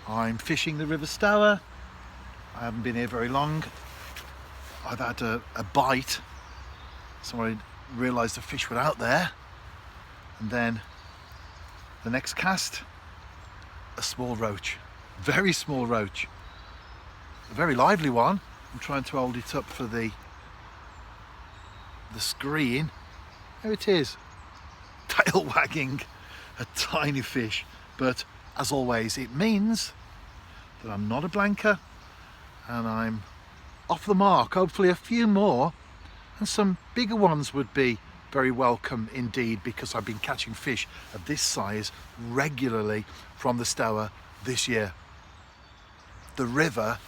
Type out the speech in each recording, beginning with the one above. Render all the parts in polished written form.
I'm fishing the River Stour. I haven't been here very long. I've had a bite, so I realised the fish were out there, and then the next cast, a small roach, very small roach, a very lively one. I'm trying to hold it up for the screen. There it is, tail wagging, a tiny fish, but as always it means that I'm not a blanker and I'm off the mark. Hopefully a few more, and some bigger ones would be very welcome indeed, because I've been catching fish of this size regularly from the Stour this year. The river,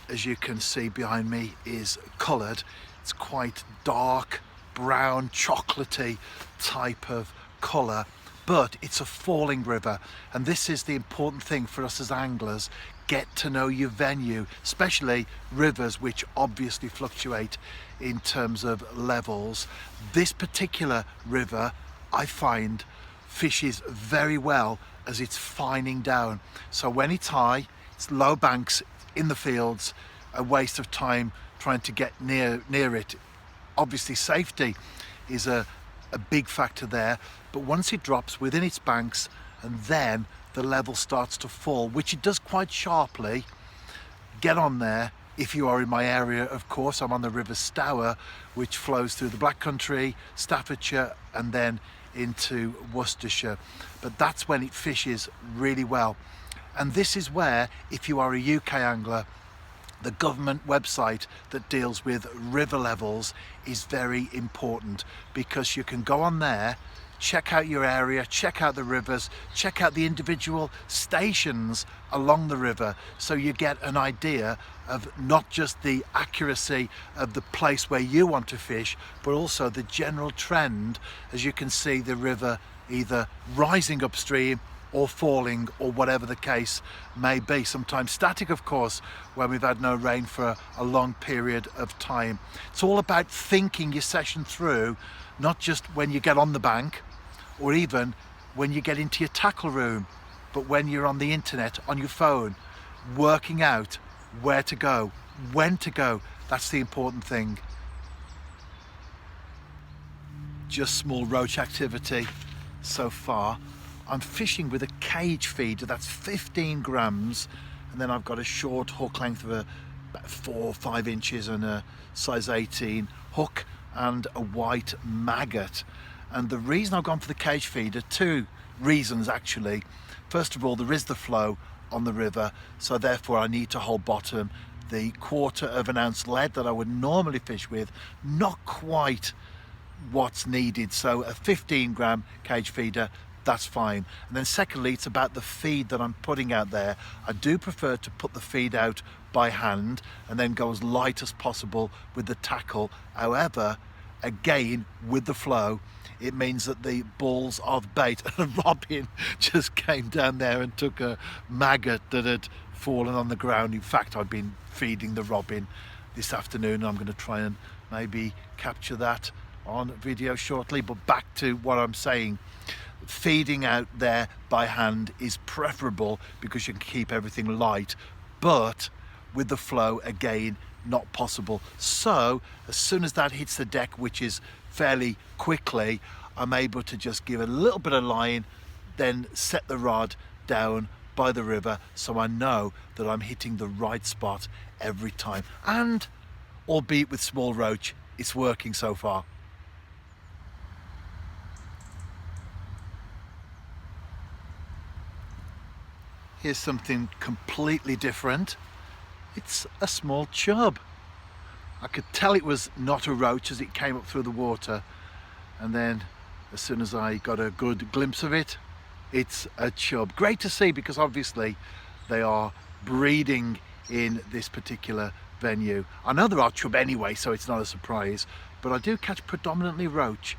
as you can see behind me, is coloured. It's quite dark brown, chocolatey type of colour, but it's a falling river, and this is the important thing for us as anglers. Get to know your venue, especially rivers which obviously fluctuate in terms of levels. This particular river, I find, fishes very well as it's fining down. So when it's high, it's low banks in the fields, a waste of time trying to get near it. Obviously safety is a big factor there, but once it drops within its banks and then the level starts to fall, which it does quite sharply, get on there. If you are in my area, of course, I'm on the River Stour, which flows through the Black Country, Staffordshire, and then into Worcestershire. But that's when it fishes really well. And this is where, if you are a UK angler, the government website that deals with river levels is very important, because you can go on there, check out your area, check out the rivers, check out the individual stations along the river, so you get an idea of not just the accuracy of the place where you want to fish, but also the general trend. As you can see, the river either rising upstream or falling, or whatever the case may be. Sometimes static, of course, when we've had no rain for a long period of time. It's all about thinking your session through, not just when you get on the bank or even when you get into your tackle room, but when you're on the internet, on your phone, working out where to go, when to go. That's the important thing. Just small roach activity so far. I'm fishing with a cage feeder that's 15 grams, and then I've got a short hook length of about 4 or 5 inches and a size 18 hook and a white maggot. And the reason I've gone for the cage feeder, 2 reasons actually. First of all, there is the flow on the river, so therefore I need to hold bottom. The 1/4 of an ounce lead that I would normally fish with, not quite what's needed, so a 15 gram cage feeder, that's fine. And then secondly, it's about the feed that I'm putting out there. I do prefer to put the feed out by hand and then go as light as possible with the tackle. However, again, with the flow, it means that the balls of bait, and a robin just came down there and took a maggot that had fallen on the ground. In fact, I've been feeding the robin this afternoon. I'm going to try and maybe capture that on video shortly. But back to what I'm saying, feeding out there by hand is preferable because you can keep everything light, but with the flow, again, not possible. So as soon as that hits the deck, which is fairly quickly, I'm able to just give a little bit of line, then set the rod down by the river, so I know that I'm hitting the right spot every time. And albeit with small roach, it's working so far. Here's something completely different. It's a small chub. I could tell it was not a roach as it came up through the water, and then as soon as I got a good glimpse of it, it's a chub. Great to see, because obviously they are breeding in this particular venue. I know there are chub anyway, so it's not a surprise, but I do catch predominantly roach